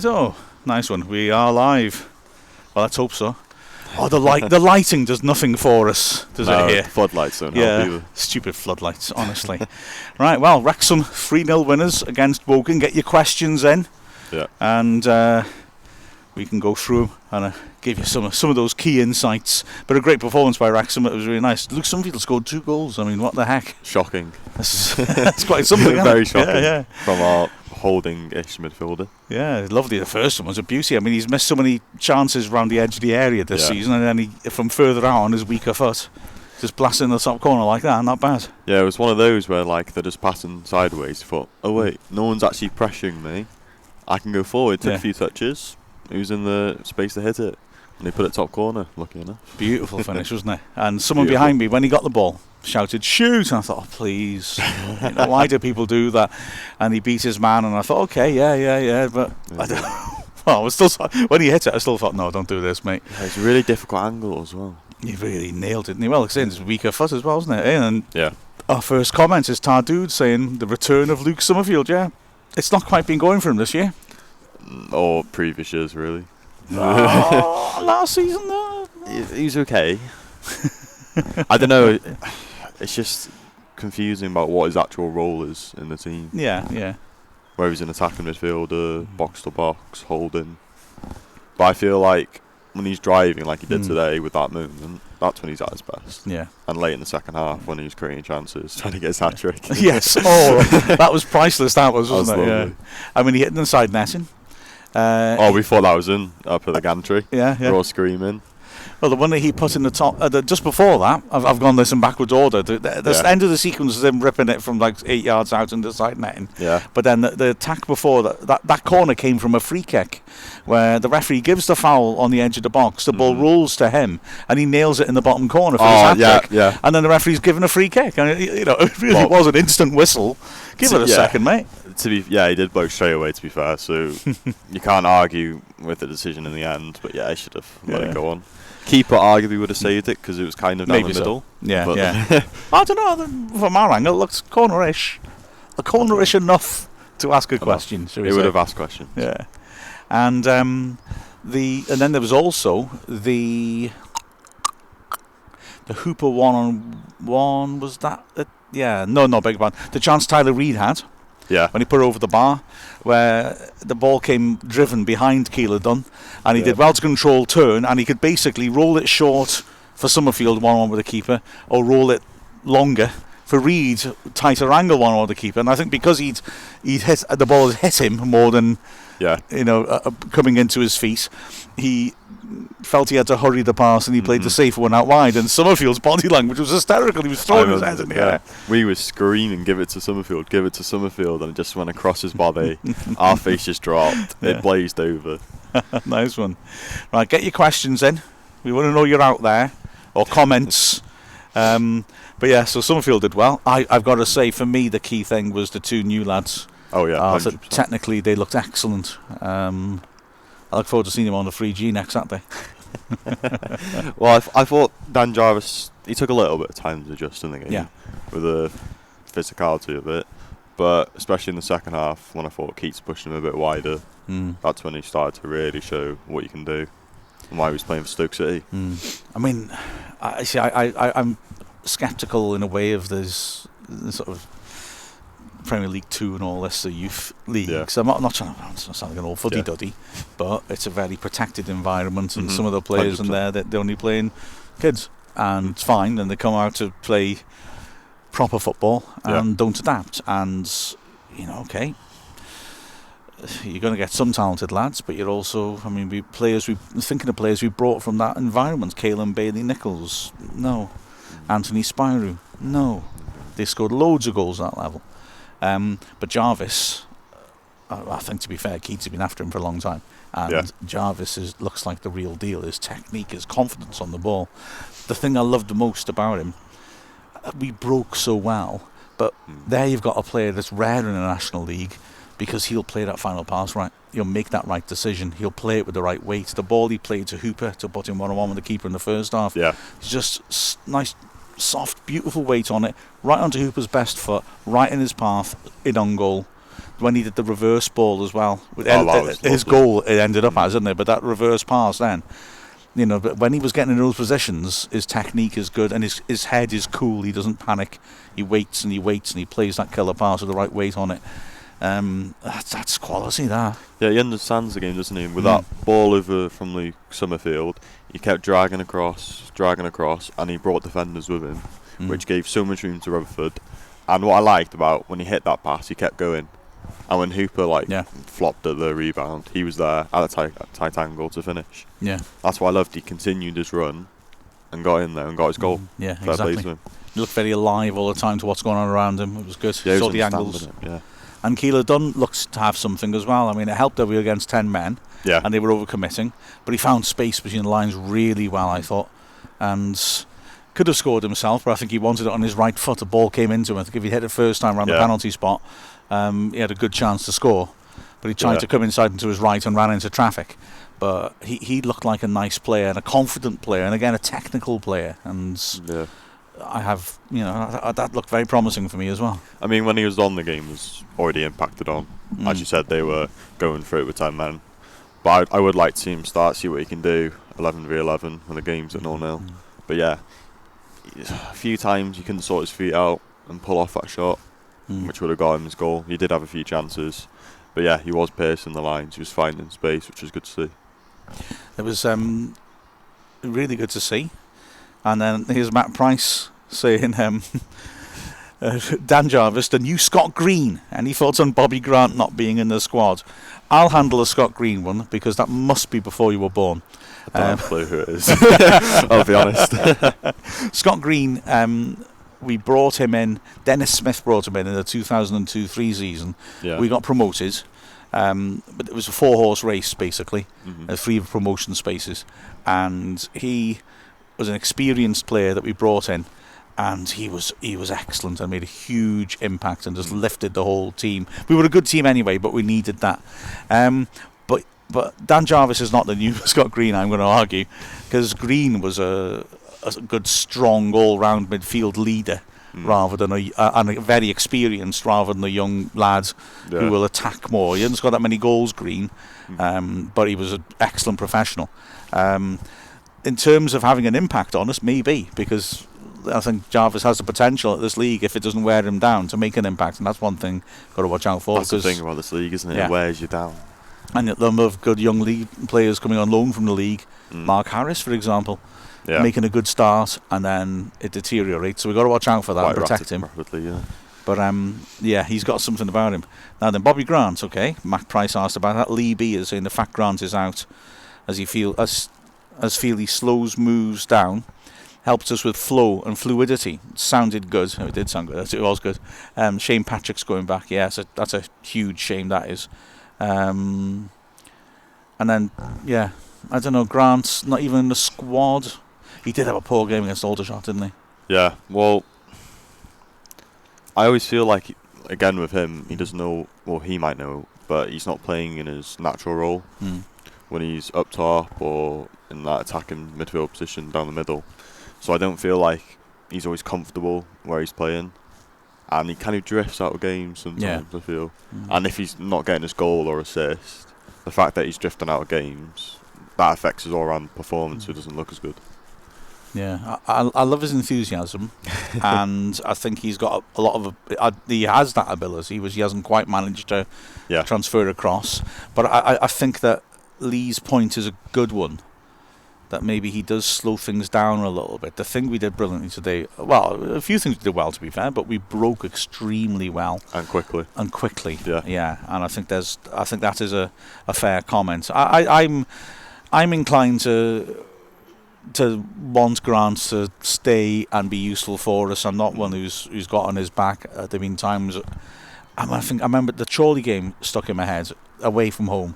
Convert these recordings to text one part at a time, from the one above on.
Right, nice one. We are live. Well, let's hope so. Oh, the lighting does nothing for us, does it here? Floodlights don't help either. Stupid floodlights, honestly. Right, well, Wrexham 3-0 winners against Woking. Get your questions in. Yeah. And we can go through and give you some of those key insights. But a great performance by Wrexham. It was really nice. Luke Summerfield scored 2 goals. I mean, what the heck? Shocking. That's quite something, isn't Very it? shocking. Yeah. From our holding-ish midfielder. Yeah, lovely. The first one was a beauty. I mean, he's missed so many chances around the edge of the area this season, and then he, from further out on his weaker foot, just blasting the top corner like that. Not bad. Yeah, it was one of those where they're just passing sideways. You thought, oh wait, no one's actually pressuring me. I can go forward, take a few touches. He was in the space to hit it, and he put it top corner. Lucky enough. Beautiful finish, wasn't it? And someone behind me, when he got the ball, shouted "shoot!" and I thought, oh, please, why do people do that? And he beat his man, and I thought, okay, yeah, but I don't know. Well, I was still, when he hit it, I still thought, no, don't do this, mate. Yeah, it's a really difficult angle as well. He really nailed it, didn't he? Well, it's his weaker foot as well, isn't it? And yeah. Our first comment is Tardude saying the return of Luke Summerfield. Yeah, it's not quite been going for him this year. Or previous years, really. Last season, though. He's okay. I don't know. It's just confusing about what his actual role is in the team. Yeah. Where he's an attacking midfielder, box to box, holding. But I feel like when he's driving, like he did today with that movement, that's when he's at his best. Yeah. And late in the second half, when he was creating chances, trying to get his hat trick. Yes. Oh, that was priceless. That was, wasn't it? Yeah. I mean, he hit inside netting. We thought that was in up at the gantry. Yeah. We're all screaming. Well, the one that he put in the top, just before that, I've gone this in backwards order. The end of the sequence is him ripping it from like 8 yards out into the side netting. Yeah. But then the attack before that corner came from a free kick, where the referee gives the foul on the edge of the box. The ball rolls to him, and he nails it in the bottom corner for his hat trick. Yeah. And then the referee's given a free kick, and it really was an instant whistle. Give it a second, mate. He did blow straight away, to be fair, so you can't argue with the decision in the end, but he should have let it go on. Keeper arguably would have saved it because it was kind of down the middle. So. Yeah. I don't know, from our angle, it looks cornerish. Cornerish enough to ask a question. He would have asked questions. Yeah. And then there was also the Hooper 1-on-1, was that it? Yeah, no, beg your pardon. The chance Tyler Reid had. Yeah. When he put it over the bar, where the ball came driven behind Keeler Dunn, and he did well to control turn, and he could basically roll it short for Summerfield 1-on-1 with the keeper, or roll it longer for Reid, tighter angle 1-on-1 with the keeper. And I think because he'd hit the ball had hit him more than coming into his feet, he felt he had to hurry the pass, and he played the safer one out wide. And Summerfield's body language was hysterical. He was throwing his head in the air. We were screaming, give it to Summerfield, and it just went across his body. Our face just dropped. It blazed over. Nice one. Right, get your questions in. We want to know you're out there, or comments. But yeah, so Summerfield did well. I've got to say, for me, the key thing was the 2 new lads. Oh yeah, so technically they looked excellent. I look forward to seeing him on the 3G next Saturday. Well, I thought Dan Jarvis, he took a little bit of time to adjust in the game with the physicality of it, but especially in the second half when I thought Keats pushed him a bit wider, that's when he started to really show what you can do and why he was playing for Stoke City. I mean, I'm sceptical in a way of this sort of Premier League 2 and all this, the youth leagues. I'm not trying to sound like an old fuddy-duddy, but it's a very protected environment, and some of the players 100%. In there, they're only playing kids, and it's fine, and they come out to play proper football and don't adapt. And okay, you're going to get some talented lads, but you're also, thinking of players we brought from that environment. Caelan Bailey-Nichols, no. Anthony Spirou, no. They scored loads of goals at that level. But Jarvis, I think, to be fair, Keats has been after him for a long time, and Jarvis looks like the real deal. His technique, his confidence on the ball. The thing I loved the most about him, we broke so well, but there you've got a player that's rare in the National League, because he'll play that final pass right. He'll make that right decision. He'll play it with the right weight. The ball he played to Hooper to put him 1-on-1 with the keeper in the first half. Yeah, it's just nice, soft, beautiful weight on it, right onto Hooper's best foot, right in his path, in on goal. when he did the reverse ball as well. His lovely. goal it ended up as, isn't it? But that reverse pass then, but when he was getting in those positions, his technique is good and his head is cool. He doesn't panic. He waits and he plays that killer pass with the right weight on it. That's quality, that. Yeah, he understands the game, doesn't he? With that ball over from Luke Summerfield, he kept dragging across, and he brought defenders with him, which gave so much room to Rutherford. And what I liked about when he hit that pass, he kept going. And when Hooper flopped at the rebound, he was there at a tight angle to finish. Yeah, that's what I loved. He continued his run and got in there and got his goal. Yeah, Fair exactly. play to him. He looked very alive all the time to what's going on around him. It was good. Yeah, saw the angles. Yeah. And Keeler Dunn looks to have something as well. I mean, it helped that we were against 10 men, and they were overcommitting, but he found space between the lines really well, I thought, and could have scored himself, but I think he wanted it on his right foot. The ball came into him. I think if he hit it first time around the penalty spot, he had a good chance to score, but he tried to come inside into his right and ran into traffic. But he looked like a nice player and a confident player, and again a technical player, and I have, that looked very promising for me as well. I mean, when he was on, the game was already impacted on. As you said, they were going through it with 10 men. But I would like to see him start, see what he can do, 11v11 when the game's at 0-0. But yeah, a few times he couldn't sort his feet out and pull off that shot, which would have got him his goal. He did have a few chances. But yeah, he was piercing the lines, he was finding space, which was good to see. It was really good to see. And then here's Matt Price saying, Dan Jarvis, the new Scott Green. Any thoughts on Bobby Grant not being in the squad? I'll handle a Scott Green one because that must be before you were born. I don't have a clue who it is. I'll be honest. Scott Green, we brought him in. Dennis Smith brought him in the 2002-03 season. Yeah. We got promoted. But it was a 4-horse race, basically. 3 promotion spaces. And he was an experienced player that we brought in, and he was excellent and made a huge impact and just lifted the whole team. We were a good team anyway, but we needed that. But Dan Jarvis is not the new Scott Green, I'm going to argue, because Green was a good, strong, all-round midfield leader, rather than a very experienced, rather than a young lad who will attack more. He hasn't got that many goals, Green, but he was an excellent professional. In terms of having an impact on us, maybe, because I think Jarvis has the potential at this league, if it doesn't wear him down, to make an impact, and that's one thing got to watch out for. That's the thing about this league, isn't it? It wears you down. And the number of good young league players coming on loan from the league, Mark Harris, for example, making a good start, and then it deteriorates. So we've got to watch out for that and protect him. But he's got something about him. Now then, Bobby Grant, okay. Matt Price asked about that. Lee B is saying the fact Grant is out as Feely slows moves down, helped us with flow and fluidity. It sounded good. It did sound good. It was good. Shane Patrick's going back. Yeah, so that's a huge shame, that is. And then, I don't know, Grant's not even in the squad. He did have a poor game against Aldershot, didn't he? Yeah, well, I always feel like, again with him, he doesn't know, well, he might know, but he's not playing in his natural role when he's up top or in that attacking midfield position down the middle. So I don't feel like he's always comfortable where he's playing, and he kind of drifts out of games sometimes, I feel. And if he's not getting his goal or assist, the fact that he's drifting out of games, that affects his all-round performance, so it doesn't look as good. Yeah, I love his enthusiasm, and I think he's got a lot of. He has that ability, which he hasn't quite managed to transfer across. But I think that Lee's point is a good one. That maybe he does slow things down a little bit. The thing we did brilliantly today, well, a few things we did well, to be fair, but we broke extremely well and quickly. Yeah. And I think that is a fair comment. I'm inclined to want Grant to stay and be useful for us. I'm not one who's got on his back. There have been times. I remember the Chorley game stuck in my head, away from home.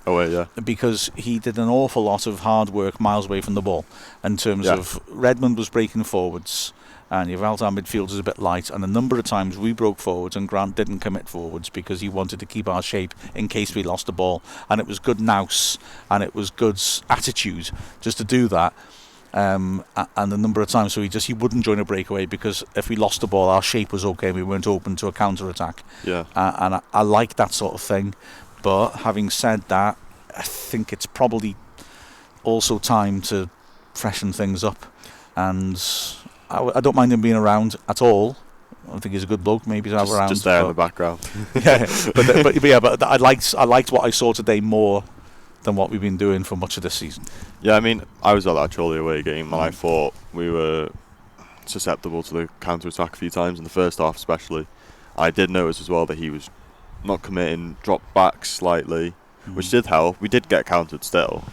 Because he did an awful lot of hard work miles away from the ball. In terms of Redmond was breaking forwards, and you felt our midfield was a bit light, and a number of times we broke forwards and Grant didn't commit forwards because he wanted to keep our shape in case we lost the ball. And it was good nous and it was good attitude just to do that. and the number of times so he wouldn't join a breakaway because if we lost the ball, our shape was okay. We weren't open to a counter attack. Yeah. And I like that sort of thing. But having said that, I think it's probably also time to freshen things up. And I don't mind him being around at all. I think he's a good bloke. Maybe to have around. Just there in the background. Yeah, but I liked what I saw today more than what we've been doing for much of this season. Yeah, I mean, I was at that Chorley away game and I thought we were susceptible to the counter-attack a few times in the first half especially. I did notice as well that he was not committing, dropped back slightly, which did help. We did get countered still.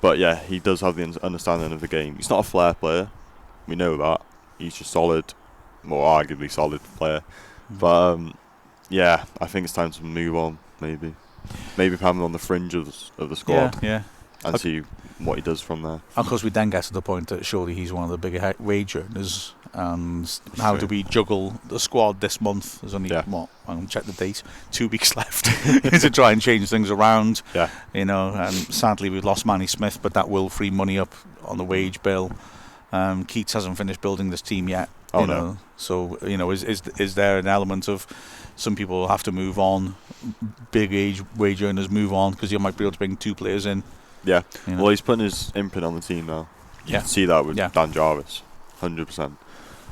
But yeah, he does have the understanding of the game. He's not a flair player. We know that. He's just solid, more arguably solid player. But yeah, I think it's time to move on, maybe have him on the fringe of the squad. Yeah. And see what he does from there. Of course, we then get to the point that surely he's one of the bigger wage earners. And how do we juggle the squad this month? There's only I'm going to check the date. 2 weeks left to try and change things around. Yeah. And sadly we've lost Manny Smith, but that will free money up on the wage bill. Keats hasn't finished building this team yet. No. So is there an element of some people have to move on, big wage earners move on because you might be able to bring 2 players in. Yeah. Well, he's putting his imprint on the team now. You can see that with Dan Jarvis, 100%.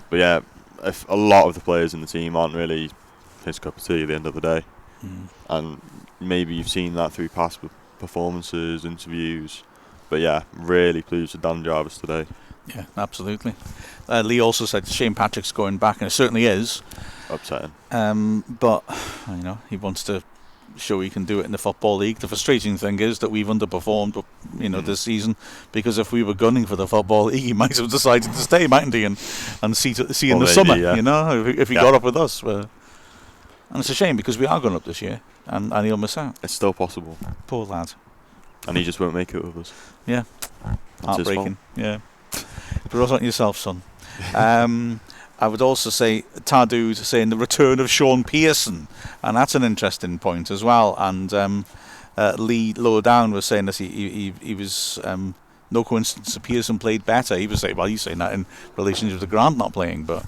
But yeah, if a lot of the players in the team aren't really his cup of tea at the end of the day, and maybe you've seen that through past performances, interviews. But yeah, really pleased with Dan Jarvis today. Yeah, absolutely. Lee also said Shane Patrick's going back, and it certainly is upsetting. But he wants to show he can do it in the Football League. The frustrating thing is that we've underperformed, this season, because if we were gunning for the Football League, he might have decided to stay, mightn't he, and see in the summer. If he got up with us. And it's a shame because we are going up this year, and he'll miss out. It's still possible. Poor lad. And he just won't make it with us. Yeah. Heartbreaking. Yeah. Brought on yourself, son. I would also say Tardoud saying the return of Sean Pearson, and that's an interesting point as well. And Lee lower down was saying that he was no coincidence that Pearson played better. He was saying, well, he's saying that in relation to Grant not playing, but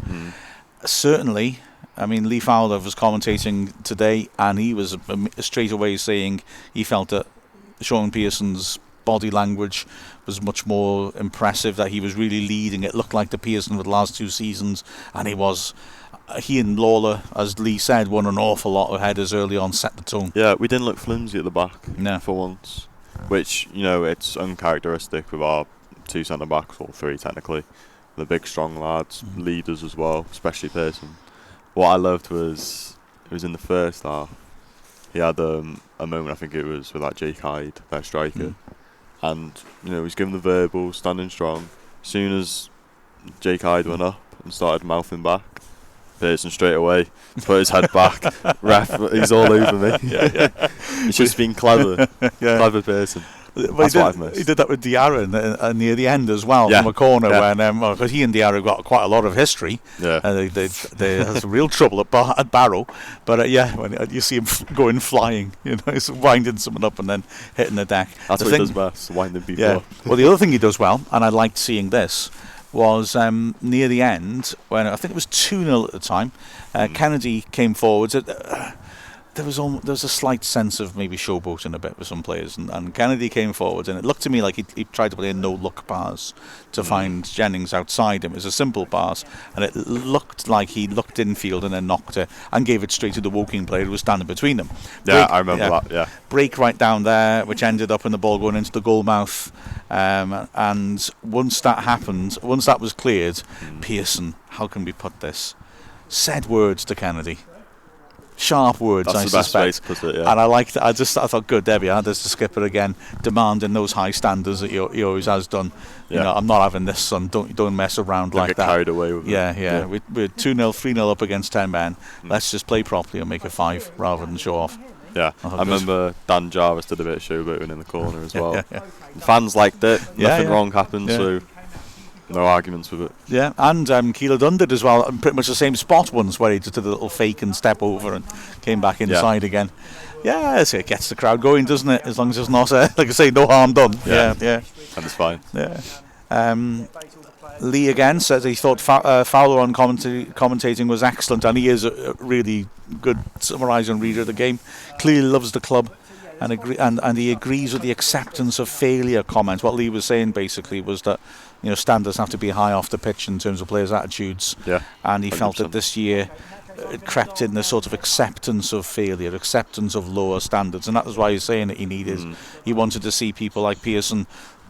certainly, I mean, Lee Fowler was commentating today, and he was straight away saying he felt that Sean Pearson's body language was much more impressive, that he was really leading. It looked like the Pearson of the last 2 seasons, and he and Lawler, as Lee said, won an awful lot of headers early on, set the tone. Yeah, we didn't look flimsy at the back for once, which, it's uncharacteristic with our 2 centre-backs, or 3 technically. The big strong lads, leaders as well, especially Pearson. What I loved was, it was in the first half, he had a moment, I think it was with that Jake Hyde, their striker. And, he's given the verbal, standing strong. As soon as Jake Hyde went up and started mouthing back, Pearson straight away put his head back. Ref, he's all over me. He's just been clever. Clever Pearson. That's what I've missed. He did that with Diarra near the end as well, from a corner, when because he and Diarra got quite a lot of history. They had some real trouble at Barrow, but when you see him going flying, he's winding someone up and then hitting the deck. That's what he does best, winding people up. Well, the other thing he does well, and I liked seeing this, was near the end when I think it was 2-0 at the time. Kennedy came forwards. There was a slight sense of maybe showboating a bit with some players, and Kennedy came forward, and it looked to me like he tried to play a no-look pass to find Jennings outside him. It was a simple pass, and it looked like he looked infield and then knocked it and gave it straight to the Woking player who was standing between them. I remember that. Break right down there, which ended up in the ball going into the goal mouth. And once that happened, once that was cleared, Pearson, how can we put this? Said words to Kennedy. Sharp words, That's I the suspect. best way to put it, And I liked it. I thought, good, there we are. There's the skipper again, demanding those high standards that he always has done. I'm not having this, son. Don't mess around like get that. Carried away with it. Yeah. We're 2-0, 3-0 up against 10 men. Let's just play properly and make it 5 rather than show off. Yeah, I remember Dan Jarvis did a bit of showboating in the corner as well. Fans liked it. Nothing wrong happened, so no arguments with it. Yeah, and Keeler Dunn did as well, pretty much the same spot once, where he just did a little fake and step over and came back inside again. Yeah, so it gets the crowd going, doesn't it? As long as it's not, like I say, no harm done. Yeah. And it's fine. Yeah. Lee again says he thought Fowler on commentating was excellent, and he is a really good summarising reader of the game. Clearly loves the club, and he agrees with the acceptance of failure comments. What Lee was saying basically was that standards have to be high off the pitch in terms of players' attitudes, and he 100%. Felt that this year it crept in the sort of acceptance of failure, acceptance of lower standards, and that was why he's saying that he wanted to see people like Pearson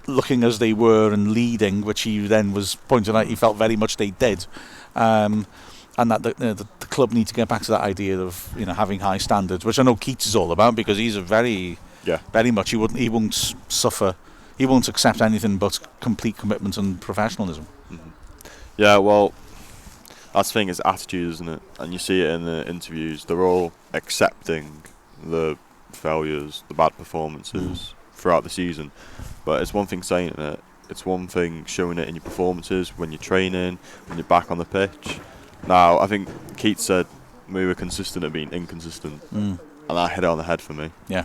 looking as they were and leading, which he then was pointing out he felt very much they did, and that the club need to get back to that idea of having high standards, which I know Keats is all about, because he's a very much he won't suffer, he won't accept anything but complete commitment and professionalism. Yeah, well, that's the thing, is attitude, isn't it? And you see it in the interviews, they're all accepting the failures, the bad performances throughout the season. But it's one thing saying it, it's one thing showing it in your performances, when you're training, when you're back on the pitch. Now, I think Keats said we were consistent at being inconsistent, and that hit it on the head for me. Yeah.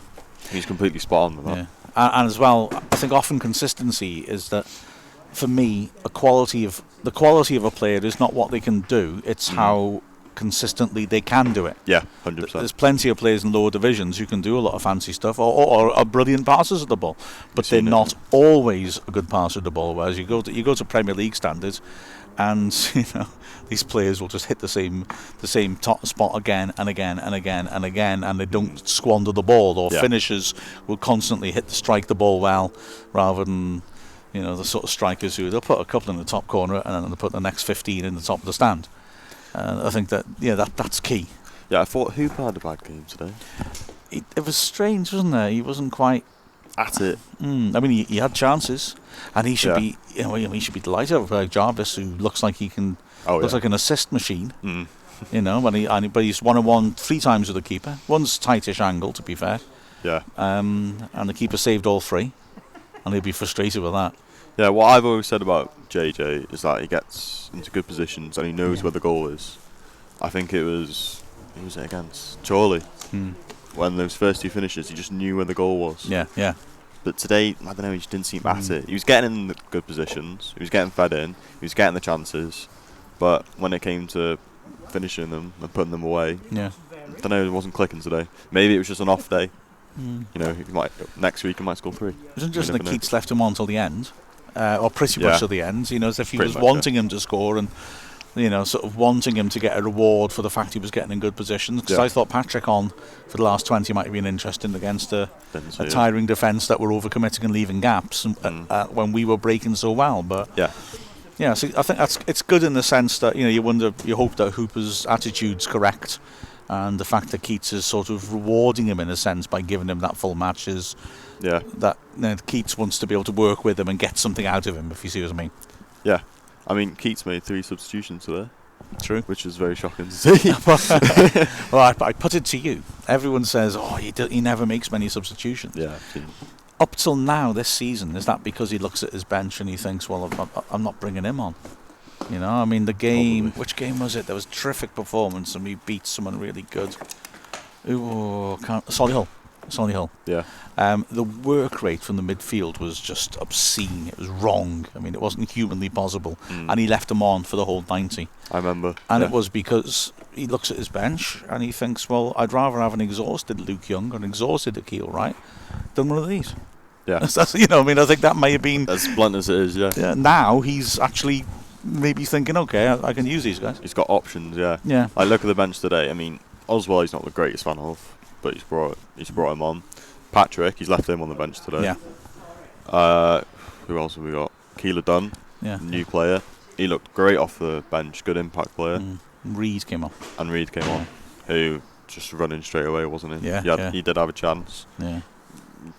He's completely spot on with that. Yeah. And as well, I think often consistency is that, for me, the quality of a player is not what they can do, it's how consistently they can do it. Yeah, 100%. There's plenty of players in lower divisions who can do a lot of fancy stuff, or are brilliant passers of the ball, but they're not always a good passer of the ball. Whereas you go to Premier League standards, and these players will just hit the same top spot again and again and again and again, and they don't squander the ball. Or finishers will constantly strike the ball well, rather than the sort of strikers who they'll put a couple in the top corner and then they'll put the next 15 in the top of the stand. I think that's key. Yeah, I thought Hooper had a bad game today. It was strange, wasn't it? He wasn't quite at it. I mean, he had chances, and he should be. He should be delighted with like Jarvis, who looks like he can. Looks like an assist machine. But he's 1-on-1 3 times with the keeper. One's tightish angle, to be fair. Yeah. And the keeper saved all 3, and he'll be frustrated with that. Yeah, what I've always said about JJ is that he gets into good positions and he knows where the goal is. I think who was it against? Chorley. When those first 2 finishes, he just knew where the goal was. Yeah. But today, I don't know, he just didn't seem at it. He was getting in the good positions, he was getting fed in, he was getting the chances, but when it came to finishing them and putting them away, I don't know, it wasn't clicking today. Maybe it was just an off day. Next week he might score 3. It was interesting that Keats left him on till the end. Or pretty much at the end, as if he was wanting him to score, and sort of wanting him to get a reward for the fact he was getting in good positions. Because I thought Patrick on for the last 20 might have been interesting against a tiring defence that were overcommitting and leaving gaps when we were breaking so well. But so I think it's good in the sense that you hope that Hooper's attitude's correct, and the fact that Keats is sort of rewarding him in a sense by giving him that full match is. Yeah, that Keats wants to be able to work with him and get something out of him, if you see what I mean. Yeah, I mean Keats made 3 substitutions today. True, which is very shocking to see. Well, I put it to you. Everyone says, he never makes many substitutions. Yeah. Up till now this season, is that because he looks at his bench and he thinks, well, I'm not bringing him on? I mean, the game. Probably. Which game was it? There was a terrific performance and we beat someone really good. Solihull. Yeah. The work rate from the midfield was just obscene. It was wrong. I mean, it wasn't humanly possible. And he left him on for the whole 90. I remember. And it was because he looks at his bench and he thinks, well, I'd rather have an exhausted Luke Young or an exhausted Akil Wright than one of these. Yeah. I think that may have been... As blunt as it is, yeah. Now he's actually maybe thinking, okay, I can use these guys. He's got options, yeah. Yeah. I look at the bench today. I mean, Oswald, he's not the greatest fan of, but he's brought him on. Patrick, he's left him on the bench today. Yeah. Who else have we got? Keeler Dunn, new player. He looked great off the bench, good impact player. Reed came on. Who just running straight away, wasn't he? Yeah. He did have a chance. Yeah.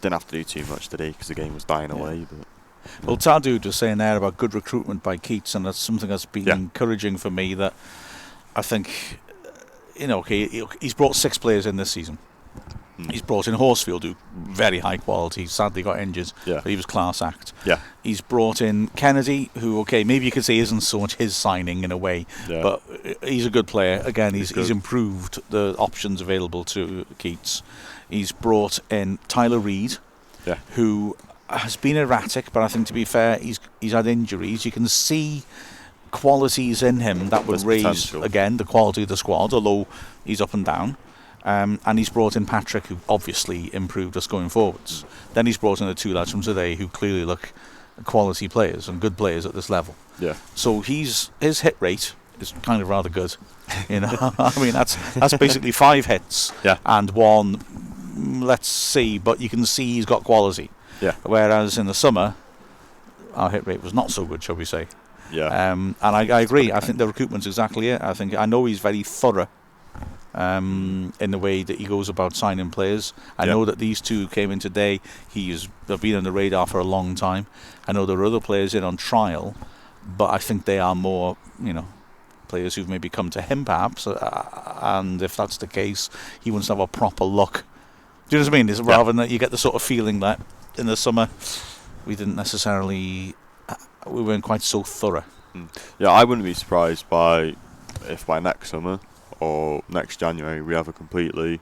Didn't have to do too much today because the game was dying away. But well, Tardu was saying there about good recruitment by Keats, and that's something that's been encouraging for me. That I think, he's brought 6 players in this season. He's brought in Horsfield, who very high quality, sadly got injured, but he was class act. Yeah. He's brought in Kennedy, who, maybe you could say isn't so much his signing in a way, but he's a good player. Again, he's improved the options available to Keats. He's brought in Tyler Reid, who has been erratic, but I think, to be fair, he's had injuries. You can see qualities in him that would raise, potential. again, the quality of the squad, although he's up and down. And he's brought in Patrick, who obviously improved us going forwards. Then he's brought in the 2 lads from today who clearly look quality players and good players at this level. Yeah. So his hit rate is kind of rather good. You know, I mean, that's basically 5 hits and 1, let's see, but you can see he's got quality. Yeah. Whereas in the summer, our hit rate was not so good, shall we say. Yeah. And I agree. I think the recruitment's exactly it. I know he's very thorough in the way that he goes about signing players. I know that these 2 came in today. They've been on the radar for a long time. I know there are other players in on trial, but I think they are more, players who've maybe come to him perhaps. And if that's the case, he wants to have a proper look. Do you know what I mean? Rather than that, you get the sort of feeling that in the summer we weren't quite so thorough. Yeah, I wouldn't be surprised if by next summer or next January we have a completely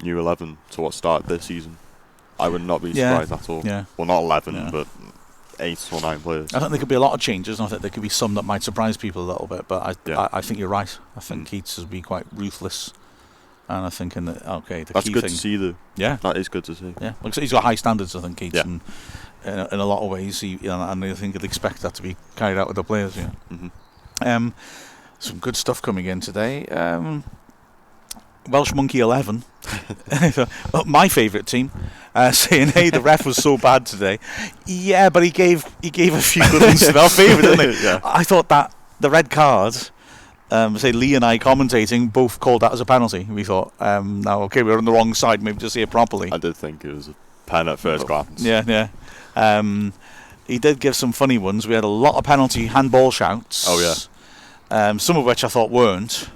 new 11 to what started this season. I would not be surprised at all. Yeah. Well, not 11, but 8 or 9 players. I think there could be a lot of changes, and I think there could be some that might surprise people a little bit, but I think you're right. I think Keats has been quite ruthless, and I think that's good to see, though. Yeah. That is good to see. Yeah. Like, he's got high standards, I think, Keats, and in a lot of ways, and I think he'd expect that to be carried out with the players. Yeah. Mm-hmm. Some good stuff coming in today. Welsh Monkey 11, my favourite team, saying, "Hey, the ref was so bad today." Yeah, but he gave a few good ones to our favour, didn't he? I thought that the red card, say Lee and I commentating, both called that as a penalty. We thought, we're on the wrong side, maybe to see it properly. I did think it was a pen at first glance. Yeah. He did give some funny ones. We had a lot of penalty handball shouts. Oh yeah. Some of which I thought weren't.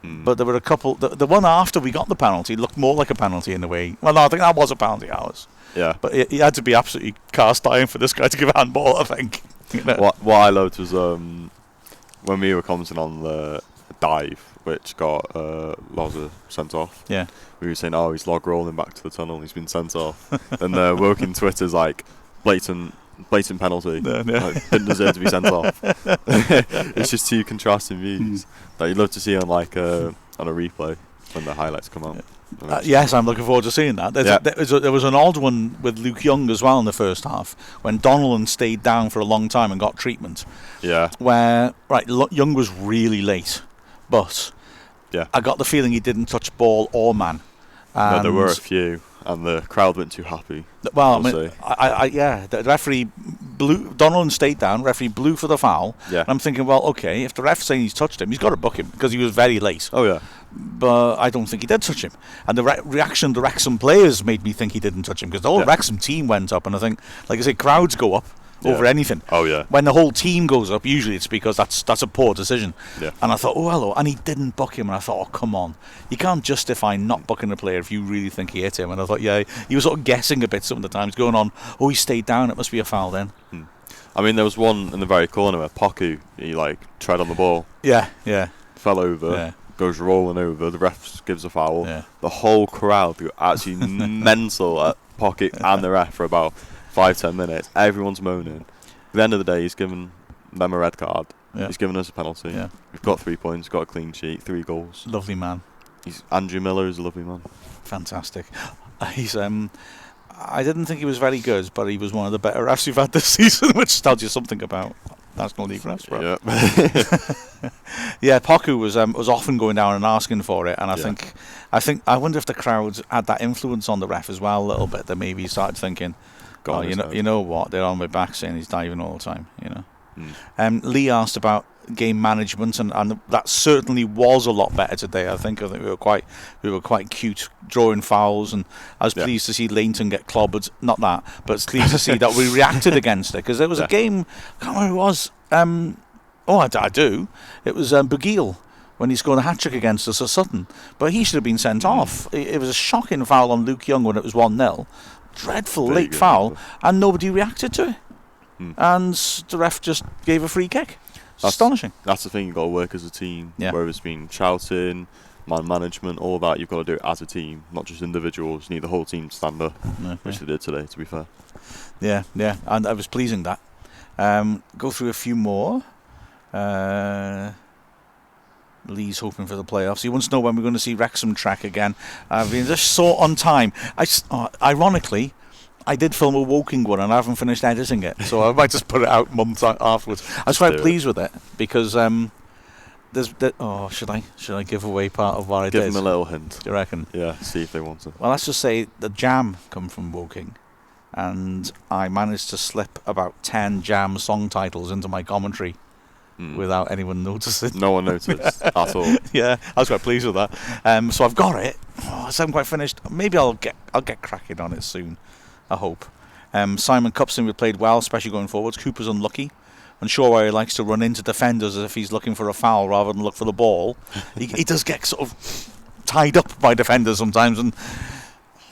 But there were a couple. The one after we got the penalty looked more like a penalty in a way. Well, no, I think that was a penalty, ours. Yeah. But he had to be absolutely cast iron for this guy to give a handball, I think. What I loved was when we were commenting on the dive, which got Loza sent off. Yeah. We were saying, he's log rolling back to the tunnel. He's been sent off. And Woking Twitter's like, blatant penalty. Like, didn't deserve to be sent off. It's just 2 contrasting views that you'd love to see on on a replay when the highlights come out. Yes, I'm looking forward to seeing that. There was an odd one with Luke Young as well in the first half when Donnellan stayed down for a long time and got treatment. Yeah. Where Young was really late, but I got the feeling he didn't touch ball or man. No, there were a few. And the crowd weren't too happy. Well, the referee blew. Donnellan stayed down. Referee blew for the foul. Yeah. And I'm thinking, well, okay, if the ref's saying he's touched him, he's got to book him because he was very late. Oh yeah. But I don't think he did touch him. And the reaction of the Wrexham players made me think he didn't touch him because the whole Wrexham team went up, and I think, like I say, crowds go up over anything. Oh yeah. When the whole team goes up, usually it's because that's a poor decision. Yeah. And I thought, hello, and he didn't book him, and I thought, come on, you can't justify not booking a player if you really think he hit him. And I thought, he was sort of guessing a bit some of the times, going on, he stayed down, it must be a foul then. I mean, there was one in the very corner where Poku, he tread on the ball. Yeah. Fell over, goes rolling over, the ref gives a foul. Yeah. The whole crowd go absolutely mental at Poku and the ref for about 5-10 minutes. Everyone's moaning. At the end of the day, he's given them a red card. Yeah. He's given us a penalty. Yeah. We've got 3 points, got a clean sheet, 3 goals. Lovely man. Andrew Miller is a lovely man. Fantastic. I didn't think he was very good, but he was one of the better refs you've had this season, which tells you something about National League refs, bro. Yeah. Poku was often going down and asking for it, and I wonder if the crowd had that influence on the ref as well a little bit. That maybe he started thinking, you know what, they're on my back saying he's diving all the time, Lee asked about game management, and that certainly was a lot better today. I think we were quite cute drawing fouls, and I was pleased to see Leighton get clobbered. Not that, but it's pleased to see that we reacted against it, because there was a game, I can't remember who it was. I do. It was Bugil when he scored a hat-trick against us at Sutton, but he should have been sent off. It was a shocking foul on Luke Young when it was 1-0. Dreadful late foul, and nobody reacted to it. And the ref just gave a free kick. Astonishing. That's the thing, you've got to work as a team. Whether it's been shouting, man management, all that, you've got to do it as a team, not just individuals. You need the whole team to stand up, which they did today, to be fair. Yeah, and I was pleasing that. Go through a few more. Lee's hoping for the playoffs. He wants to know when we're going to see Wrexham track again. I've been just so on time. Ironically, I did film a Woking one and I haven't finished editing it, so I might just put it out months afterwards. I was quite pleased with it because should I give away part of what I did? Give them a little hint. Do you reckon? Yeah, see if they want to. Well, let's just say the Jam come from Woking, and I managed to slip about 10 Jam song titles into my commentary without anyone noticing. No one noticed at all. Yeah, I was quite pleased with that. So I've got it. I haven't quite finished. Maybe I'll get cracking on it soon. I hope. Simon Cupson, we played well, especially going forwards. Cooper's unlucky. And Shaw he likes to run into defenders as if he's looking for a foul rather than look for the ball. He does get sort of tied up by defenders sometimes, and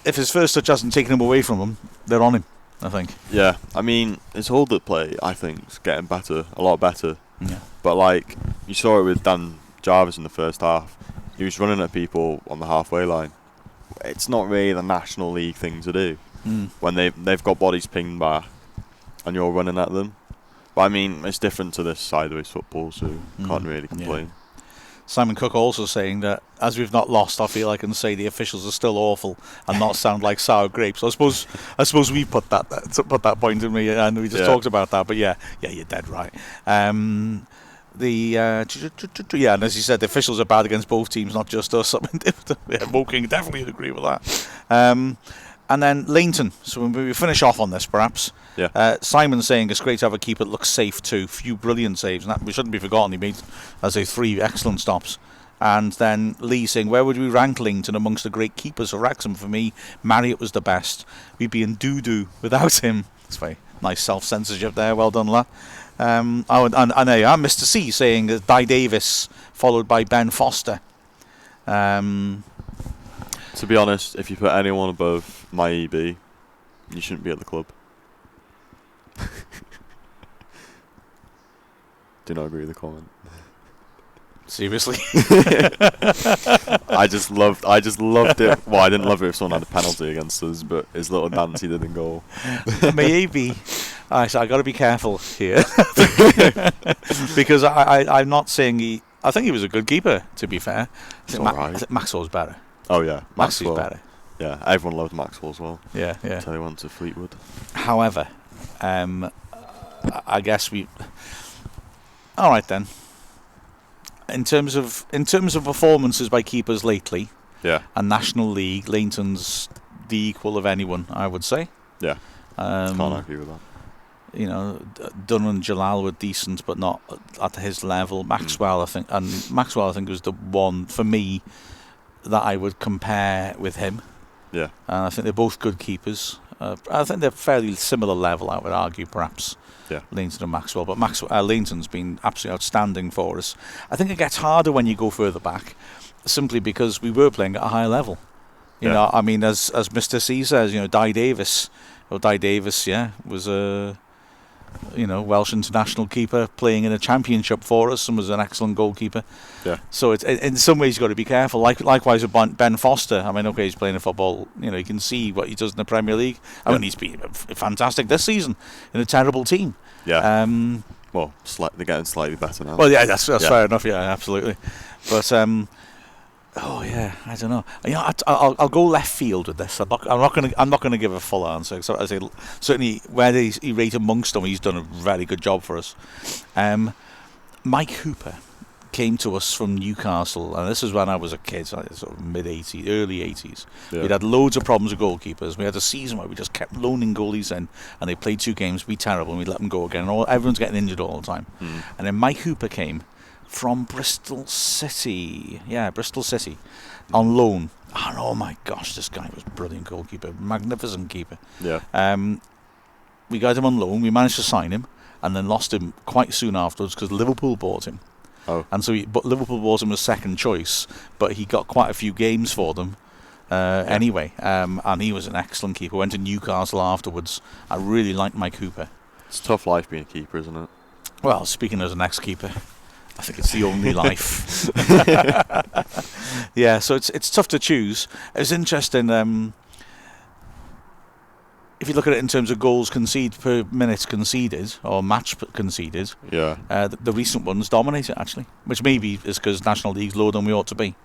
if his first touch hasn't taken him away from him, they're on him, I think. Yeah, I mean, his hold-up play, I think, is getting better, a lot better. Yeah. But, like, you saw it with Dan Jarvis in the first half. He was running at people on the halfway line. It's not really the National League thing to do when they've got bodies pinged back and you're running at them. But I mean, it's different to this sideways football, so can't really complain. Yeah. Simon Cook also saying that as we've not lost, I feel I can say the officials are still awful and not sound like sour grapes. I suppose we put that point in me, and we just talked about that. But yeah, you're dead right. And as you said, the officials are bad against both teams, not just us. I mean, Woking definitely would agree with that. And then Leighton. So when we finish off on this, perhaps. Yeah. Simon saying it's great to have a keeper that looks safe too. Few brilliant saves, and that we shouldn't be forgotten. He made, as I say, 3 excellent stops. And then Lee saying, where would we rank Leighton amongst the great keepers of Wrexham? For me, Marriott was the best. We'd be in doo-doo without him. It's very nice self-censorship there. Well done, lad. And there you are, Mr. C saying Di Davis, followed by Ben Foster. To be honest, if you put anyone above my EB, you shouldn't be at the club. Do not agree with the comment. Seriously? I just loved it. Well, I didn't love it if someone had a penalty against us, but his little dance he did in goal. Maybe. I got to be careful here. Because I'm not saying I think he was a good keeper, to be fair. I think Maxwell's better. Oh, yeah. Maxwell's better. Yeah, everyone loved Maxwell as well. Yeah. Until he went to Fleetwood. However, I guess we... All right, then. In terms of performances by keepers lately, and National League, Leighton's the equal of anyone, I would say. Yeah, can't argue with that. You know, Dunn and Jalal were decent, but not at his level. Maxwell, I think, was the one for me that I would compare with him. Yeah, and I think they're both good keepers. I think they're fairly similar level, I would argue, perhaps. Yeah, Leighton and Maxwell, but Leighton's been absolutely outstanding for us. I think it gets harder when you go further back, simply because we were playing at a high level. You know, I mean, as Mr. C says, you know, Di Davis, was a Welsh international keeper playing in a championship for us and was an excellent goalkeeper. Yeah. So it's in some ways you've got to be careful. Likewise with Ben Foster. I mean, okay, he's playing a football. You know, you can see what he does in the Premier League. I mean, he's been fantastic this season in a terrible team. Yeah. Well, they're getting slightly better now. Well, yeah, that's fair enough. Yeah, absolutely. But I don't know. You know, I'll go left field with this. I'm not going to give a full answer. So I say certainly where he rated amongst them, he's done a very good job for us. Mike Hooper came to us from Newcastle, and this is when I was a kid, so sort of mid-80s, early 80s. Yeah. We'd had loads of problems with goalkeepers. We had a season where we just kept loaning goalies in, and they played 2 games, we'd be terrible, and we'd let them go again. And everyone's getting injured all the time. And then Mike Hooper came from Bristol City. Yeah, Bristol City. On loan. And oh my gosh, this guy was a brilliant goalkeeper. Magnificent keeper. Yeah. We got him on loan. We managed to sign him and then lost him quite soon afterwards because Liverpool bought him. Oh. And so Liverpool bought him as second choice, but he got quite a few games for them anyway. And he was an excellent keeper. Went to Newcastle afterwards. I really liked Mike Hooper. It's a tough life being a keeper, isn't it? Well, speaking as an ex-keeper, I think it's the only life. Yeah, so it's tough to choose. It's interesting. if you look at it in terms of goals conceded per minute conceded or match conceded, the recent ones dominate it actually, which maybe is because National League's lower than we ought to be.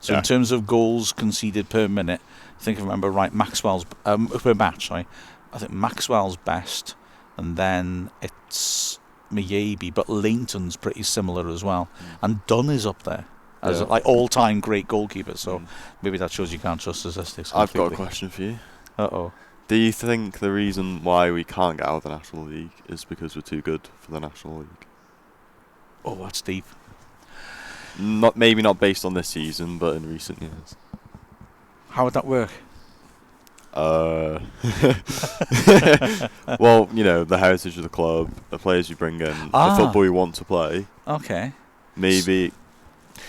So in terms of goals conceded per minute, I think I remember right, Maxwell's per match. Sorry, I think Maxwell's best, and then it's Miyabi, but Leighton's pretty similar as well, and Dunn is up there as like all-time great goalkeeper. So maybe that shows you can't trust statistics completely. I've got a question for you. Uh-oh. Do you think the reason why we can't get out of the National League is because we're too good for the National League? Oh, that's deep. Maybe not based on this season, but in recent years. How would that work? Well, the heritage of the club, the players you bring in, the football you want to play. Okay. Maybe,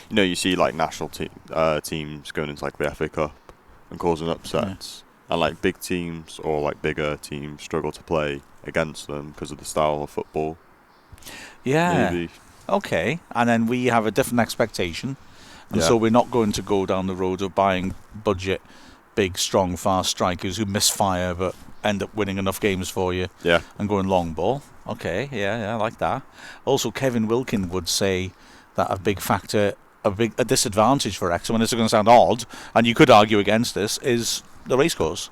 you see like national teams going into like the FA Cup and causing upsets, and like big teams or like bigger teams struggle to play against them because of the style of football. Yeah. Maybe. Okay. And then we have a different expectation, and so we're not going to go down the road of buying budget, big, strong, fast strikers who misfire but end up winning enough games for you and going long ball. Okay, I like that. Also, Kevin Wilkin would say that a big factor, a disadvantage for Wrexham, and this is going to sound odd, and you could argue against this, is the racecourse.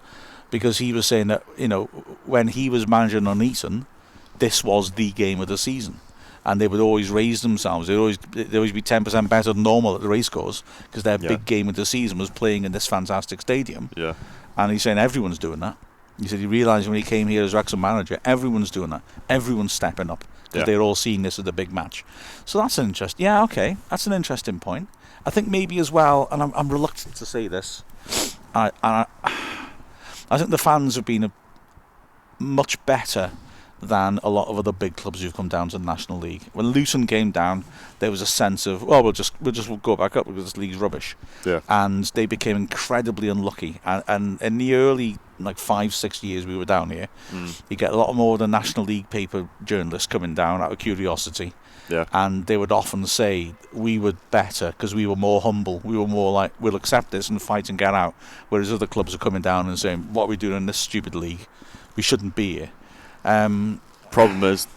Because he was saying that, when he was managing on Eton, this was the game of the season. And they would always raise themselves. They'd always be 10% better than normal at the racecourse because their big game of the season was playing in this fantastic stadium. Yeah. And he's saying everyone's doing that. He said he realised when he came here as Wrexham manager, everyone's doing that. Everyone's stepping up because they're all seeing this as a big match. So that's an interesting. Yeah, okay, that's an interesting point. I think maybe as well, and I'm reluctant to say this. I think the fans have been much better than a lot of other big clubs who've come down to the National League. When Luton came down, there was a sense of, we'll just go back up because this league's rubbish. Yeah. And they became incredibly unlucky. And in the early 5-6 years we were down here, you get a lot more of the National League paper journalists coming down out of curiosity. Yeah. And they would often say we were better because we were more humble. We were more like, we'll accept this and fight and get out. Whereas other clubs are coming down and saying, what are we doing in this stupid league? We shouldn't be here. Problem is,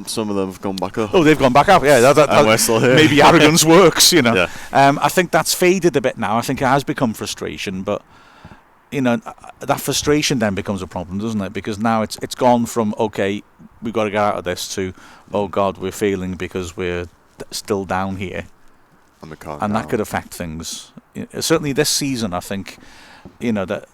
some of them have gone back up. Oh, they've gone back up. Yeah, and we're still here. Maybe arrogance works, Yeah. I think that's faded a bit now. I think it has become frustration, but that frustration then becomes a problem, doesn't it? Because now it's gone from we've got to get out of this to God, we're failing because we're still down here, and that could affect things. Certainly this season, I think, that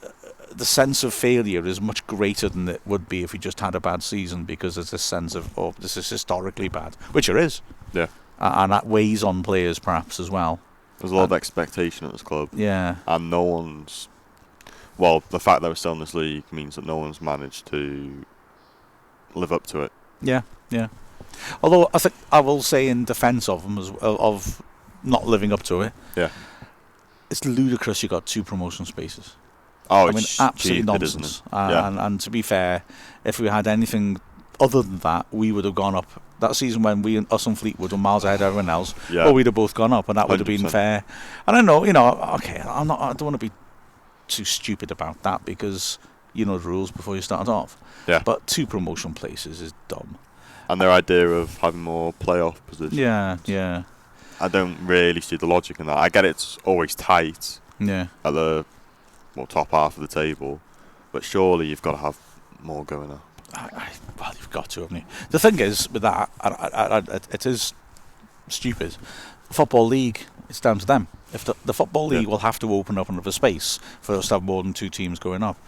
the sense of failure is much greater than it would be if we just had a bad season, because there's this sense of, this is historically bad, which it is. Yeah. And that weighs on players perhaps as well. There's a lot of expectation at this club. Yeah. And no one's... Well, the fact that we're still in this league means that no one's managed to live up to it. Yeah. Although I think I will say in defence of them, of not living up to it, it's ludicrous you got 2 promotion spaces. Oh, it's absolutely stupid, nonsense. And to be fair, if we had anything other than that, we would have gone up. That season when us and Fleetwood were miles ahead of everyone else, we'd have both gone up, and that would have been fair. And I know, I don't want to be too stupid about that because you know the rules before you start off. Yeah. But 2 promotion places is dumb. And their idea of having more playoff positions. Yeah. I don't really see the logic in that. I get it's always tight. Yeah. At the top half of the table, but surely you've got to have more going up. Well, you've got to, haven't you? The thing is with that, it is stupid. Football League, it's down to them. If the Football League will have to open up another space for us to have more than 2 teams going up,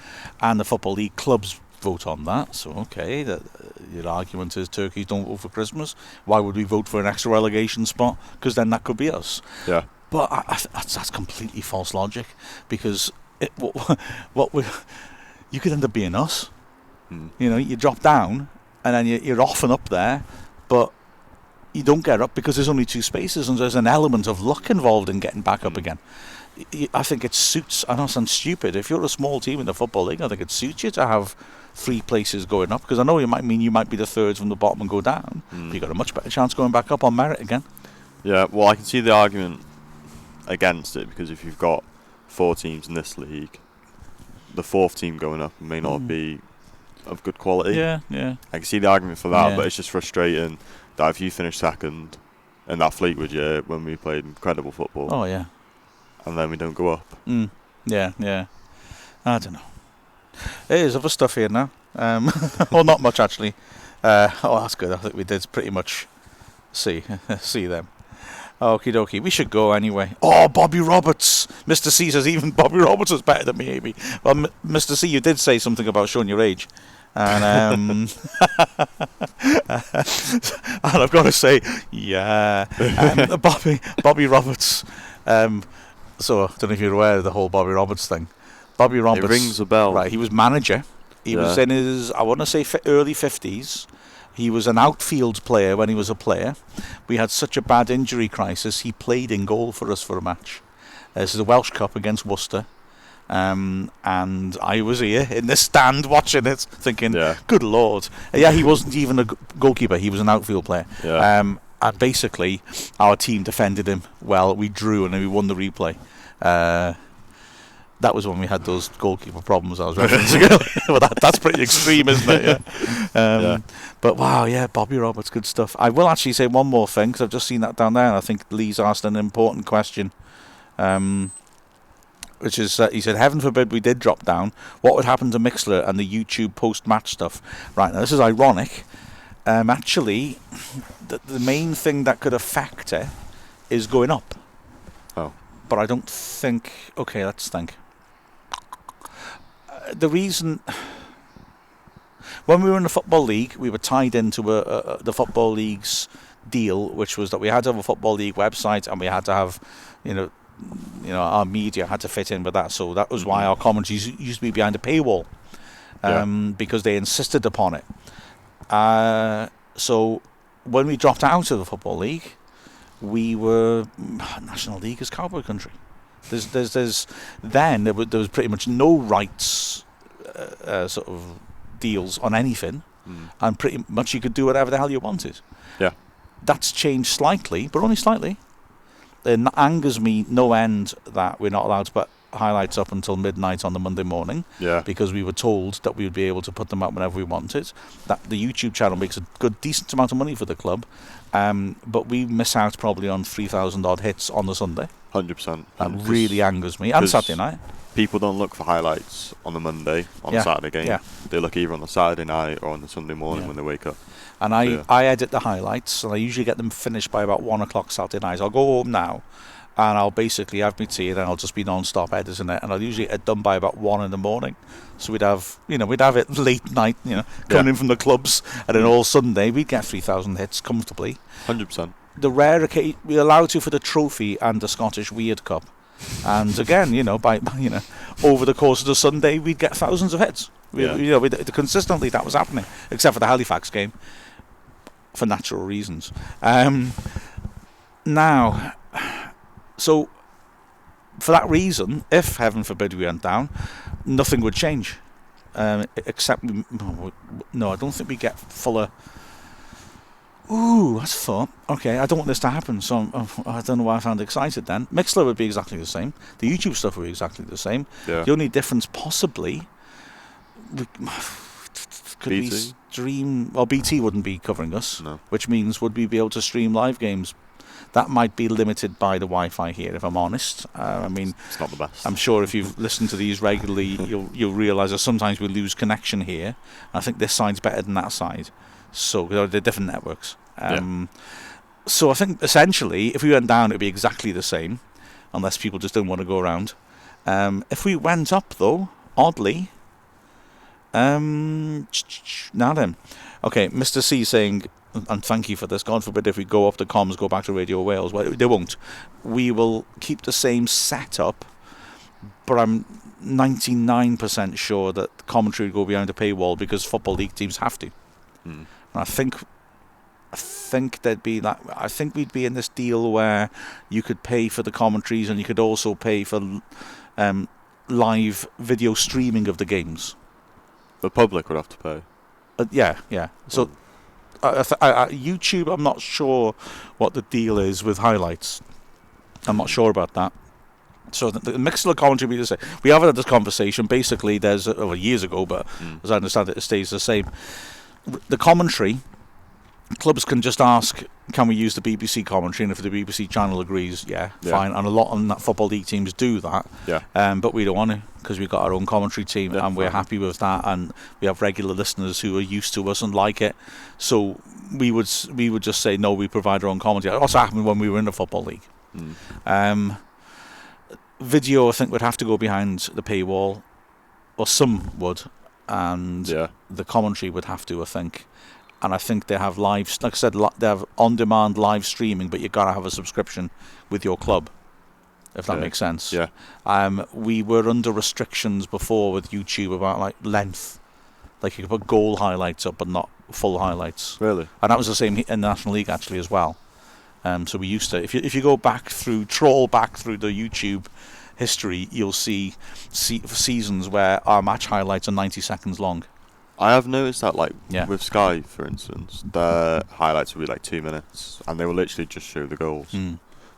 and the Football League clubs vote on that. So your argument is turkeys don't vote for Christmas. Why would we vote for an extra relegation spot? Because then that could be us. Yeah. But that's completely false logic, because you could end up being us. You drop down and then you're off and up there, but you don't get up because there's only 2 spaces, and there's an element of luck involved in getting back up again. I think it suits. I know it sounds stupid. If you're a small team in the Football League, I think it suits you to have 3 places going up, because I know you might be the thirds from the bottom and go down. You've got a much better chance going back up on merit again. Yeah, well, I can see the argument against it, because if you've got 4 teams in this league, the 4th team going up may not be of good quality. Yeah. I can see the argument for that, Yeah. but it's just frustrating that if you finish second in that Fleetwood year when we played incredible football. Oh yeah. And then we don't go up. Yeah. I don't know. There's other stuff here now. Well, not much actually. That's good. I think we did pretty much see them. Okie dokie. We should go anyway. Oh, Bobby Roberts. Mr. C says even Bobby Roberts is better than me, maybe. Well, Mr. C, you did say something about showing your age. And and I've got to say, yeah. Bobby Roberts. So, I don't know if you're aware of the whole Bobby Roberts thing. Bobby Roberts. It rings a bell. Right, he was manager. He was in his, I want to say, early 50s. He was an outfield player when he was a player. We had such a bad injury crisis, he played in goal for us for a match. This is the Welsh Cup against Worcester. And I was here in the stand watching it, thinking, good Lord. Yeah, he wasn't even a goalkeeper, he was an outfield player. Yeah. And basically, our team defended him well. We drew and then we won the replay. That was when we had those goalkeeper problems I was referencing. Well, that's pretty extreme, isn't it? Yeah. But wow, yeah, Bobby Roberts, good stuff. I will actually say one more thing, because I've just seen that down there, and I think Lee's asked an important question. Which is, he said, heaven forbid we did drop down, what would happen to Mixler and the YouTube post-match stuff? Right, now this is ironic. Actually, the main thing that could affect it is going up. Oh. But I don't think... Okay, let's think. The reason... When we were in the Football League, we were tied into the Football League's deal, which was that we had to have a Football League website and we had to have, our media had to fit in with that. So that was why our commentaries used to be behind a paywall, because they insisted upon it. So when we dropped out of the Football League, we were National League as Cowboy Country. Then there was pretty much no rights sort of deals on anything, and pretty much you could do whatever the hell you wanted. Yeah, that's changed slightly, but only slightly. It angers me no end that we're not allowed to put highlights up until midnight on the Monday morning. Yeah, because we were told that we would be able to put them up whenever we wanted. That the YouTube channel makes a decent amount of money for the club, but we miss out probably on 3,000 odd hits on the Sunday. 100%. That really angers me. And Saturday night. People don't look for highlights on the Monday, on the Saturday game. Yeah. They look either on the Saturday night or on the Sunday morning when they wake up. And I edit the highlights, and I usually get them finished by about 1 o'clock Saturday night. I'll go home now, and I'll basically have my tea, and then I'll just be non-stop editing it, and I'll usually get it done by about 1 in the morning. So we'd have it late night, coming in from the clubs, and then all Sunday we'd get 3,000 hits comfortably. 100%. The rare occasion we're allowed to for the trophy and the Scottish Weird Cup, and again, by over the course of the Sunday we'd get thousands of hits. Consistently that was happening, except for the Halifax game, for natural reasons. Now, so for that reason, if heaven forbid we went down, nothing would change, except I don't think we get fuller. Ooh, that's a thought. Okay, I don't want this to happen, so I don't know why I found excited then. Mixler would be exactly the same. The YouTube stuff would be exactly the same. Yeah. The only difference possibly could BT? be stream... Well, BT wouldn't be covering us, no. Which means would we be able to stream live games? That might be limited by the Wi-Fi here, if I'm honest. It's not the best. I'm sure if you've listened to these regularly, you'll realise that sometimes we lose connection here. I think this side's better than that side. So they're different networks. So I think essentially, if we went down, it would be exactly the same, unless people just don't want to go around. If we went up, though, oddly, now then, okay, Mr. C saying, and thank you for this, God forbid if we go up, the comms go back to Radio Wales. Well, they won't. We will keep the same setup, but I'm 99% sure that the commentary will go behind a paywall because Football League teams have to. And I think there'd be that. I think we'd be in this deal where you could pay for the commentaries and you could also pay for live video streaming of the games. The public would have to pay. Yeah. So YouTube, I'm not sure what the deal is with highlights. I'm not sure about that. So the mix of the commentary, we have had this conversation. Basically, there's years ago, but as I understand it stays the same. The commentary, clubs can just ask, can we use the BBC commentary? And if the BBC channel agrees, fine. And a lot of football league teams do that. But we don't want to, because we've got our own commentary team, and we're happy with that. And we have regular listeners who are used to us and like it. So we would just say, no, we provide our own commentary. It also happened when we were in the football league. Video, I think, would have to go behind the paywall, or some would, and the commentary would have to, I think. And I think they have live, like I said, they have on-demand live streaming, but you got to have a subscription with your club, if that makes sense. We were under restrictions before with YouTube about like length, like you could put goal highlights up, but not full highlights. Really? And that was the same in the National League actually as well. So we used to, if you go trawl back through the YouTube history, you'll see seasons where our match highlights are 90 seconds long. I have noticed that, like with Sky, for instance, their highlights will be like 2 minutes, and they will literally just show the goals.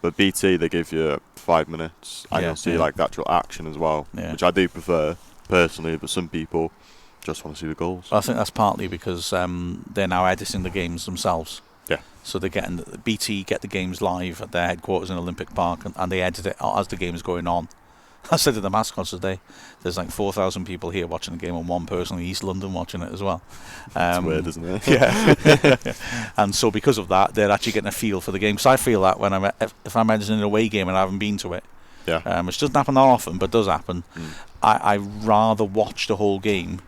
But BT, they give you 5 minutes, and you'll see like the actual action as well, which I do prefer personally. But some people just want to see the goals. I think that's partly because they're now editing the games themselves. So they're getting BT get the games live at their headquarters in Olympic Park, and they edit it as the game is going on. I said to the mascots today, there's like 4,000 people here watching the game, and one person in East London watching it as well. It's weird, isn't it? Yeah. And so because of that, they're actually getting a feel for the game. So I feel that when if I'm editing an away game and I haven't been to it, which doesn't happen that often, but does happen, I rather watch the whole game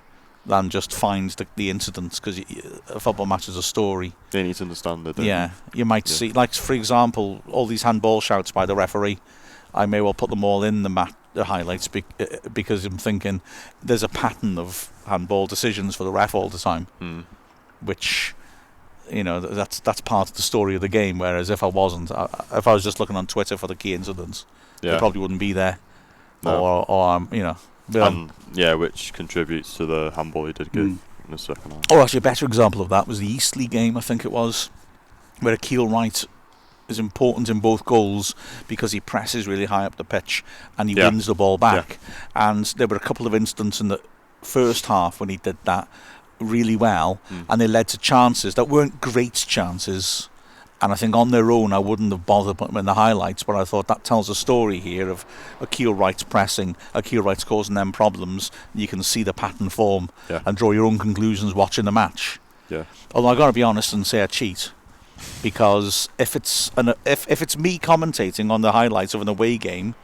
than just find the incidents, because a football match is a story. They need to understand it. You might see, like for example, all these handball shouts by the referee. I may well put them all in the highlights because I'm thinking there's a pattern of handball decisions for the ref all the time, which that's part of the story of the game. Whereas if I wasn't, if I was just looking on Twitter for the key incidents, they probably wouldn't be there, or which contributes to the handball he did give in the second half. Oh, actually, a better example of that was the Eastleigh game, I think it was, where Akil Wright is important in both goals because he presses really high up the pitch and he wins the ball back. And there were a couple of instances in the first half when he did that really well, and they led to chances that weren't great chances. And I think on their own I wouldn't have bothered putting them in the highlights, but I thought that tells a story here of Akil Wright's pressing, Akil Wright's causing them problems. You can see the pattern form and draw your own conclusions watching the match. Although I've got to be honest and say I cheat, because if it's me commentating on the highlights of an away game,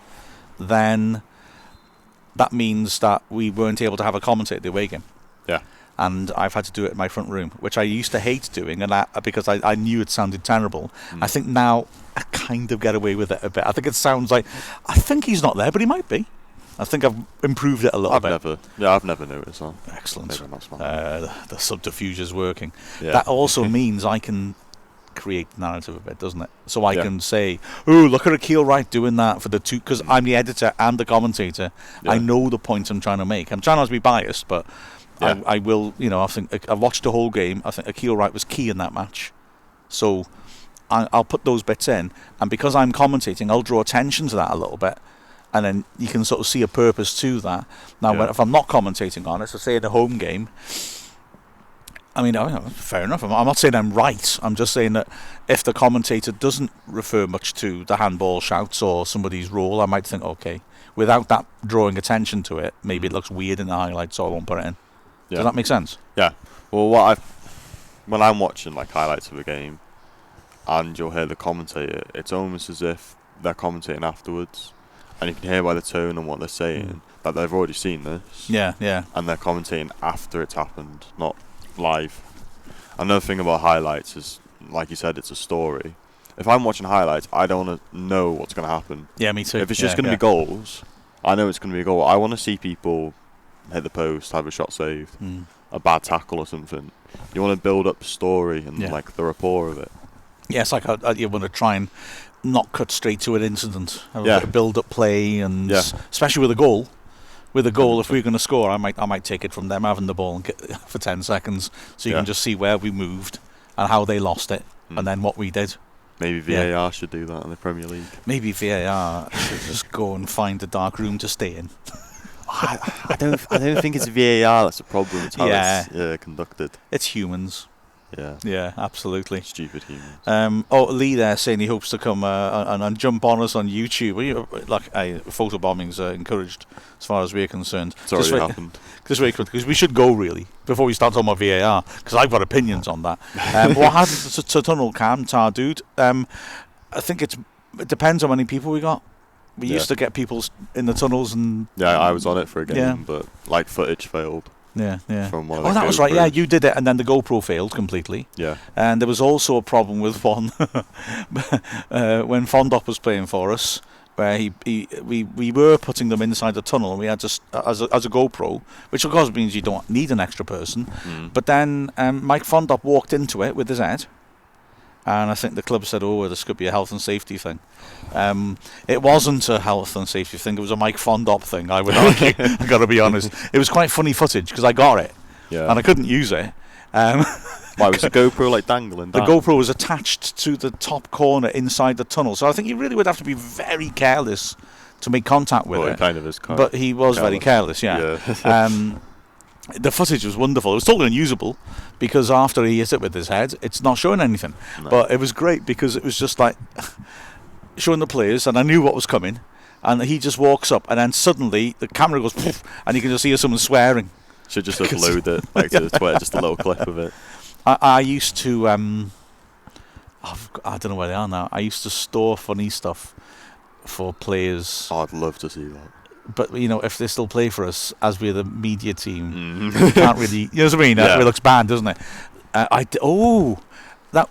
then that means that we weren't able to have a commentator at the away game. And I've had to do it in my front room, which I used to hate doing, and because I knew it sounded terrible. I think now I kind of get away with it a bit. I think it sounds like, I think he's not there, but he might be. I think I've improved it a little bit. I've never noticed that. Excellent. The subterfuge is working. That also means I can create the narrative a bit, doesn't it? So I can say, oh, look at Akil Wright doing that for the two, because I'm the editor and the commentator. I know the point I'm trying to make. I'm trying not to be biased, but I will, I think I've watched the whole game. I think Akil Wright was key in that match. So I'll put those bits in, and because I'm commentating, I'll draw attention to that a little bit, and then you can sort of see a purpose to that. Now, if I'm not commentating on it, so say in a home game, I mean, fair enough. I'm not saying I'm right. I'm just saying that if the commentator doesn't refer much to the handball shouts or somebody's role, I might think, okay, without that drawing attention to it, maybe it looks weird in the highlights, so I won't put it in. Does that make sense? Yeah. Well, when I'm watching like highlights of a game, and you'll hear the commentator, it's almost as if they're commentating afterwards, and you can hear by the tone and what they're saying that they've already seen this. And they're commentating after it's happened, not live. Another thing about highlights is, like you said, it's a story. If I'm watching highlights, I don't want to know what's going to happen. Yeah, me too. If it's just going to be goals, I know it's going to be a goal. I want to see people hit the post, have a shot saved, a bad tackle or something. You want to build up the story and like the rapport of it. Yeah, it's like you want to try and not cut straight to an incident. Have a bit of build-up play, and especially with a goal. With a goal, if we're going to score, I might take it from them having the ball and get for 10 seconds, so you can just see where we moved and how they lost it, and then what we did. Maybe VAR should do that in the Premier League. Maybe VAR should just go and find a dark room to stay in. I don't think it's VAR that's the problem. It's how it's conducted. It's humans. Yeah, absolutely. Stupid humans. Lee there saying he hopes to come and jump on us on YouTube. Photo bombings are encouraged as far as we're concerned. It's already happened. Just very quick, because we should go really before we start talking about VAR, because I've got opinions on that. What happened to tunnel cam, tar dude? I think it depends on how many people we got. We used to get people in the tunnels and... Yeah, I was on it for a game, but footage failed. Yeah. From one of that was right. Yeah, you did it, and then the GoPro failed completely. Yeah. And there was also a problem with one when Fondop was playing for us, where we were putting them inside the tunnel, and we had to as a GoPro, which of course means you don't need an extra person. But then Mike Fondop walked into it with his head. And I think the club said, this could be a health and safety thing. It wasn't a health and safety thing. It was a Mike Fondop thing, I would argue. I've got to be honest. It was quite funny footage because I got it. Yeah. And I couldn't use it. Why, was the GoPro dangling down? The GoPro was attached to the top corner inside the tunnel. So I think you really would have to be very careless to make contact with it. He kind of is but he was very careless, yeah. The footage was wonderful. It was totally unusable because after he hit it with his head, it's not showing anything. No. But it was great because it was just like showing the players, and I knew what was coming. And he just walks up, and then suddenly the camera goes poof, and you can just hear someone swearing. Should just upload it to Twitter, just a little clip of it. I used to, I don't know where they are now. I used to store funny stuff for players. I'd love to see that. But, if they still play for us, as we're the media team, we can't really... You know what I mean? It looks bad, doesn't it? That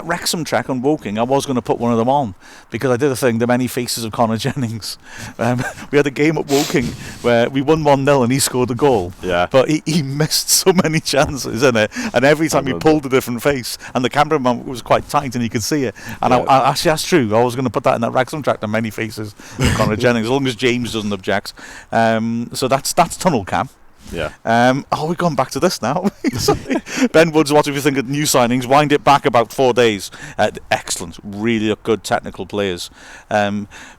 Wrexham track on Woking, I was going to put one of them on, because I did a thing, The Many Faces of Connor Jennings. We had a game at Woking where we won 1-0 and he scored a goal. Yeah. But he missed so many chances, innit? And every time he pulled a different face, and the cameraman was quite tight and he could see it. And I actually, that's true. I was going to put that in that Wrexham track, The Many Faces of Connor Jennings, as long as James doesn't object. So that's tunnel cam. Yeah. We've gone back to this now. Ben Woods, what do you think of new signings? Wind it back about 4 days. Excellent. Really good technical players.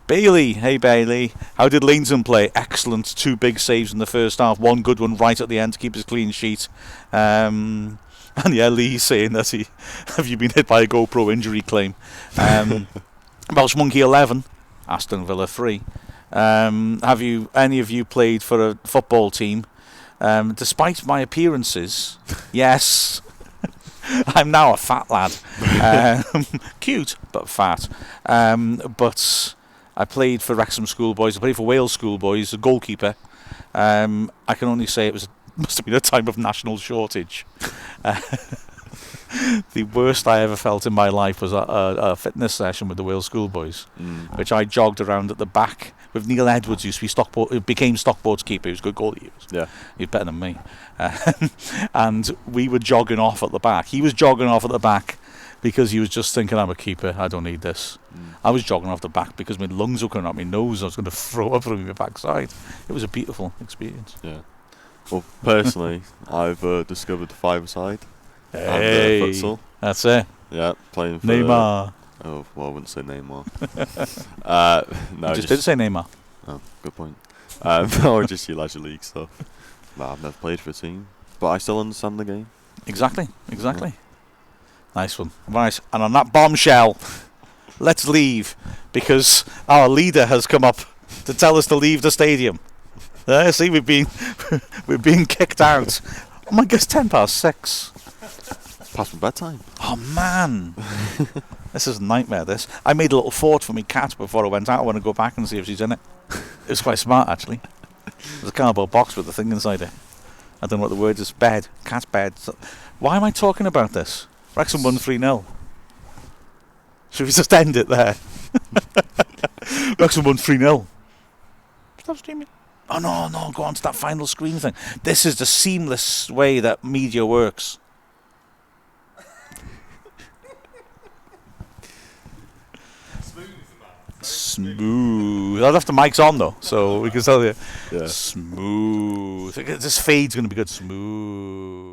Bailey. Hey, Bailey. How did Laneson play? Excellent. 2 big saves in the first half. 1 good one right at the end to keep his clean sheet. And Lee saying that have you been hit by a GoPro injury claim? Welsh Monkey 11. Aston Villa 3. Have any of you played for a football team? Despite my appearances, yes, I'm now a fat lad. Cute, but fat. But I played for Wrexham schoolboys. I played for Wales schoolboys, a goalkeeper. I can only say must have been a time of national shortage. The worst I ever felt in my life was a fitness session with the Wales schoolboys, which I jogged around at the back with Neil Edwards, who became Stockport's keeper. He was a good goalie. He was better than me. And we were jogging off at the back. He was jogging off at the back because he was just thinking, I'm a keeper, I don't need this. I was jogging off the back because my lungs were coming out my nose. I was going to throw up through my backside. It was a beautiful experience. Yeah. Well, personally, I've discovered the five-a-side. Hey, and futsal. That's it. Yeah, playing for Neymar. I wouldn't say Neymar. No, you just did say Neymar. Oh, good point. Or just your leisure league stuff. No, I've never played for a team, but I still understand the game. Exactly. Yeah. Nice one. Right, and on that bombshell, let's leave, because our leader has come up to tell us to leave the stadium. See, we're being kicked out. Oh my God, it's 6:10. Past my bedtime. Oh man, this is a nightmare. This. I made a little fort for my cat before I went out. I want to go back and see if she's in it. It was quite smart, actually. There's a cardboard box with the thing inside it. I don't know what the word is. Bed. Cat bed. So, why am I talking about this? Wrexham won 3-0. Should we just end it there? Wrexham won 3-0. Stop streaming. Oh no, go on to that final screen thing. This is the seamless way that media works. Smooth. I'll have the mics on though, so we can tell you. Yeah. Smooth. This fade's going to be good. Smooth.